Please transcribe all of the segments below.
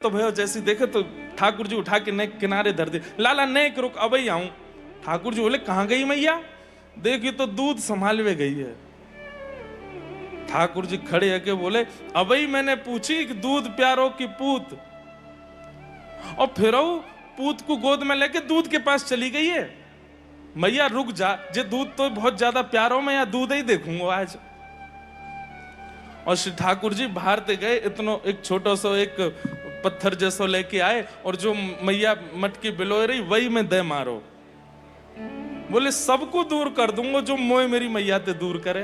तो भयो जैसी देखे तो ठाकुर जी उठा के नेक किनारे धर दे। लाला नेक रुक अब ही आऊं। ठाकुर जी बोले कहां गई मैया? देखी तो दूध संभालवे गई है। ठाकुर जी खड़े होके बोले अब ही मैंने पूछी कि दूध प्यारो की पूत, और फिर पूत को गोद में लेके दूध के पास चली गई है। मैया रुक जा, जे दूध तो बहुत ज्यादा प्यारो में या दूध ही देखूंगा आज। और श्री ठाकुर जी बाहर ते गए, इतनो एक छोटा सा एक पत्थर जैसो लेके आए और जो मैया मटकी बिलो रही वही में दे मारो। बोले सबको दूर कर दूंगा जो मोह मेरी मैया ते दूर करे।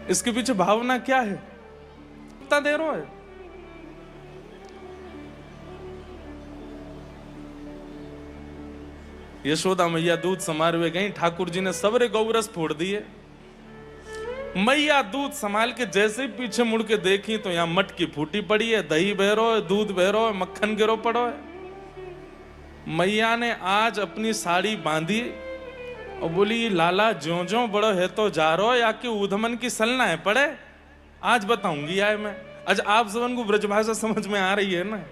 इसके पीछे भावना क्या है? कितना देर हो है? यशोदा मैया दूध समारवे गई, ठाकुर जी ने सबरे गौरस फोड़ दिए। मैया दूध संभाल के जैसे ही पीछे मुड़ के देखी तो यहां मटकी फूटी पड़ी है, दही बहरो है, दूध बहरो है, मक्खन गिरो पड़ो है। मैया ने आज अपनी साड़ी बांधी और बोली लाला ज्यो ज्यो बड़ो है तो जा रो या कि ऊधमन की सलना है पड़े, आज बताऊंगी आए मैं। आज आप सबन को ब्रजभाषा समझ में आ रही है ना?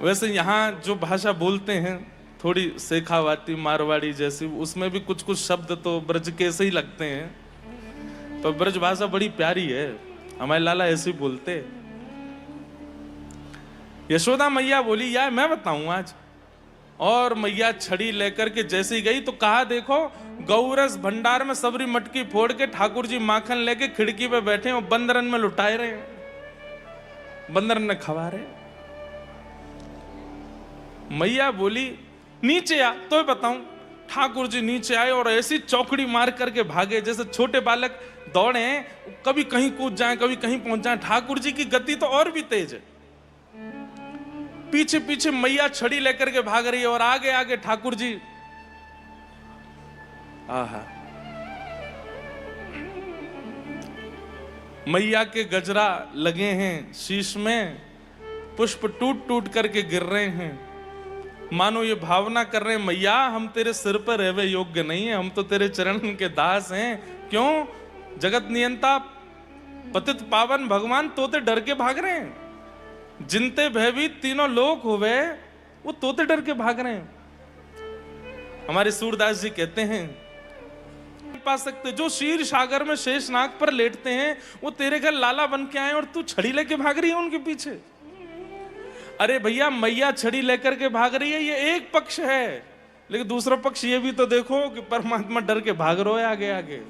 वैसे यहाँ जो भाषा बोलते हैं थोड़ी शेखावाती मारवाड़ी जैसी, उसमें भी कुछ कुछ शब्द तो ब्रज के ऐसे ही लगते हैं। तो ब्रज भाषा बड़ी प्यारी है, हमारे लाला ऐसे ही बोलते। यशोदा मैया बोली यार मैं बताऊं आज। और मैया छड़ी लेकर के जैसे ही गई तो कहा देखो गौरस भंडार में सबरी मटकी फोड़ के ठाकुर जी माखन लेके खिड़की पे बैठे और बंदरन में लुटाए रहे, बंदरन ने खवा रहे। मैया बोली नीचे आ तो बताऊं। ठाकुर जी नीचे आए और ऐसी चौकड़ी मार करके भागे जैसे छोटे बालक दौड़े, कभी कहीं कूद जाएं कभी कहीं पहुंच जाएं। ठाकुर जी की गति तो और भी तेज है। पीछे पीछे मैया छड़ी लेकर के भाग रही है और आगे आगे ठाकुर जी। आहा, मैया के गजरा लगे हैं शीश में, पुष्प टूट टूट करके गिर रहे हैं। मानो ये भावना कर रहे हैं मैया हम तेरे सिर पर रहवे योग्य नहीं है, हम तो तेरे चरण के दास हैं। क्यों? जगत नियंता पतित पावन भगवान तोते डर के भाग रहे हैं। जिनते भयभीत तीनों लोक हुए वो तोते डर के भाग रहे हैं। हमारे सूरदास जी कहते हैं पा सकते जो क्षीर सागर में शेष नाग पर लेटते हैं वो तेरे घर लाला बन के आए और तू छड़ी लेके भाग रही है उनके पीछे। अरे भैया मैया छड़ी लेकर के भाग रही है ये एक पक्ष है, लेकिन दूसरा पक्ष ये भी तो देखो कि परमात्मा डर के भाग रहे आगे आगे।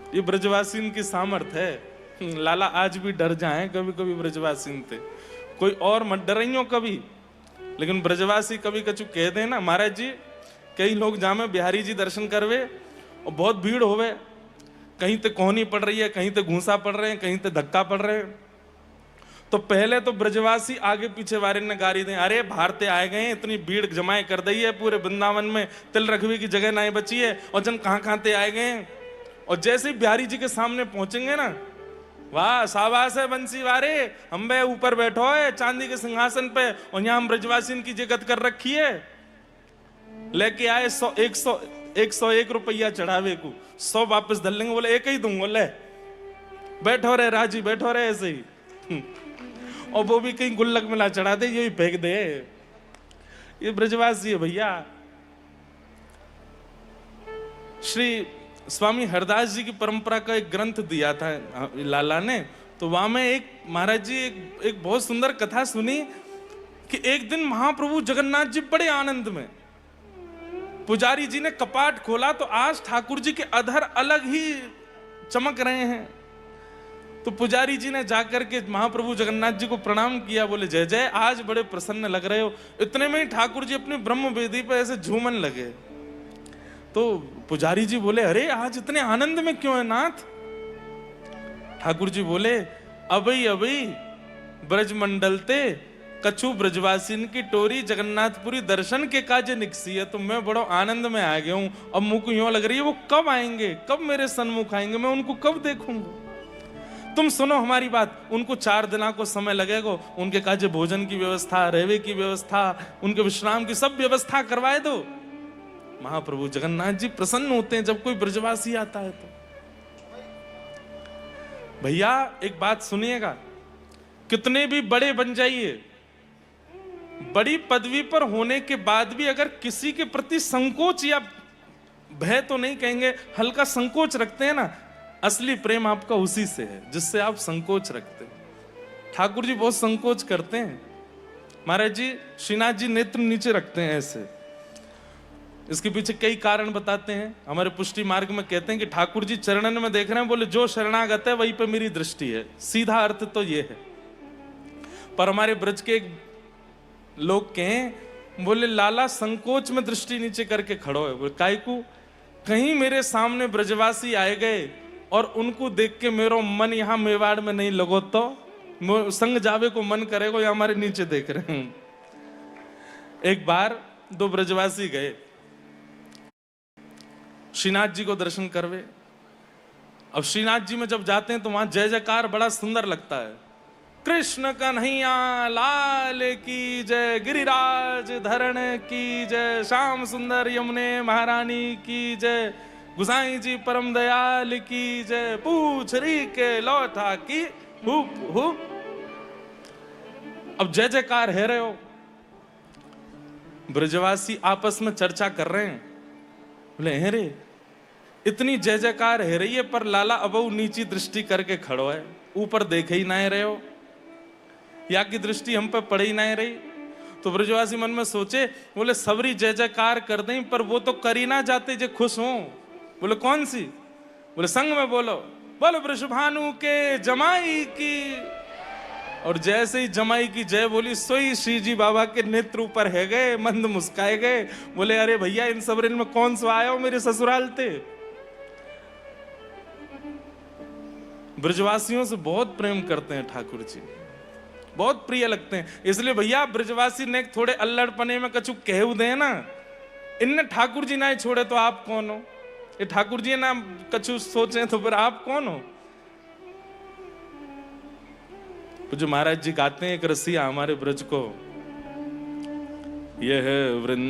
ये ब्रजवासीन की सामर्थ्य है। लाला आज भी डर जाए कभी कभी ब्रजवासीन थे, कोई और मत डरियो कभी, लेकिन ब्रजवासी कभी कछु कह दे ना महाराज जी। कई लोग जामे बिहारी जी दर्शन करवे और बहुत भीड़ होवे, कहीं तो कोहनी पड़ रही है, कहीं तो घूसा पड़ रहे हैं, कहीं तो धक्का पड़ रहे हैं। तो पहले तो ब्रजवासी आगे पीछे वारे ने गारी दें, अरे भारते आए गए इतनी भीड़ जमाए कर दी है, पूरे वृंदावन में तिल रखवे की जगह नहीं बची है और जन कहां कहां ते आए गए। और जैसे ही बिहारी जी के सामने पहुंचेंगे ना, वाह शाबाश है बंसी वारे, हम बे ऊपर बैठो है चांदी के सिंहासन पे और यहाँ हम ब्रजवासी की जगत कर रखी है। लेके आए 101 रुपया चढ़ावे को, 100 वापस धर लेंगे। बोले एक ही दूंगा, ले बैठो रे राजी बैठो रे ऐसे ही। और वो भी कहीं गुल्लक मिला चढ़ा दे, ये भी फेंक दे। ये ब्रजवासी है भैया। श्री स्वामी हरदास जी की परंपरा का एक ग्रंथ दिया था लाला ने, तो वहां में एक महाराज जी एक बहुत सुंदर कथा सुनी कि एक दिन महाप्रभु जगन्नाथ जी बड़े आनंद में, पुजारी जी ने कपाट खोला तो आज ठाकुर जी के अधर अलग ही चमक रहे हैं। तो पुजारी जी ने जाकर के महाप्रभु जगन्नाथ जी को प्रणाम किया, बोले जय जय आज बड़े प्रसन्न लग रहे हो। इतने में ही ठाकुर जी अपनी ब्रह्म वेदी पर ऐसे झूमन लगे। तो पुजारी जी बोले अरे आज इतने आनंद में क्यों है नाथ? ठाकुर जी बोले अबई अबई ब्रज मंडलते कछु ब्रजवासीन की टोरी जगन्नाथपुरी दर्शन के काजे निकसी है। तो मैं बड़ो आनंद में आ गया हूं। अब मुझ को यूं लग रही है वो कब आएंगे, कब मेरे सन्मुख आएंगे, मैं उनको कब देखूंगा। तुम सुनो हमारी बात, उनको 4 दिना को समय लगेगा, उनके काजे भोजन की व्यवस्था, रहवे की व्यवस्था, उनके विश्राम की सब व्यवस्था करवाए दो। महाप्रभु जगन्नाथ जी प्रसन्न होते हैं जब कोई ब्रजवासी आता है। तो भैया एक बात सुनिएगा, कितने भी बड़े बन जाइए, बड़ी पदवी पर होने के बाद भी अगर किसी के प्रति संकोच या भय तो नहीं कहेंगे, हल्का संकोच रखते हैं ना, असली प्रेम आपका उसी से है जिससे आप संकोच रखते हैं। ठाकुर जी बहुत संकोच करते हैं। महाराज जी, श्रीनाथ जी नेत्र नीचे रखते हैं ऐसे। इसके पीछे कई कारण बताते हैं। हमारे पुष्टि मार्ग में कहते हैं कि ठाकुर जी चरणन में देख रहे हैं, बोले जो शरणागत है वहीं पे मेरी दृष्टि है। सीधा अर्थ तो ये है। पर हमारे ब्रज के एक लोग कहें, बोले लाला संकोच में दृष्टि नीचे करके खड़ो है। बोले कायकू, कहीं मेरे सामने ब्रजवासी आए गए और उनको देख के मेरो मन यहाँ मेवाड़ में नहीं लगो तो संग जावे को मन करेगा, या हमारे नीचे देख रहे हैं। एक बार दो ब्रजवासी गए श्रीनाथ जी को दर्शन करवे। अब श्रीनाथ जी में जब जाते हैं तो वहां जय जयकार बड़ा सुंदर लगता है। कृष्ण कन्हैया लाल की जय, गिरिराज धरण की जय, श्याम सुंदर यमुने महारानी की जय, गुसाई जी परम दयाल की जय, पूछरी के लौटा की हुप हुप। अब जय जयकार है रहे हो, ब्रजवासी आपस में चर्चा कर रहे हैं। बोले हैं रे, इतनी जय जयकार है रही है पर लाला अबऊ नीची दृष्टि करके खड़ो है, ऊपर देखे ही ना रहे हो, या की दृष्टि हम पे पड़ ही ना रही। तो ब्रजवासी मन में सोचे, बोले सबरी जय जयकार कर दें पर वो तो कर ही ना जाते जो खुश हो। बोले कौन सी? बोले संग में बोलो, बोलो वृषभानु के जमाई की। और जैसे ही जमाई की जय बोली, सोई श्री जी बाबा के नेत्र ऊपर है गए, मंद मुस्काए गए। बोले अरे भैया, इन सबरिन में कौन सा आया हो मेरे ससुराल थे। ब्रजवासियों से बहुत प्रेम करते हैं ठाकुर जी, बहुत प्रिय लगते हैं। इसलिए भैया ब्रजवासी ने थोड़े अल्लड़पने में कछु कह दे ना, इनने ठाकुर जी ना छोड़े तो आप कौन हो। ये ठाकुर जी ना कछु सोचे तो फिर आप कौन हो। जो महाराज जी गाते हैं एक रसिया हमारे ब्रज को, यह है वृंद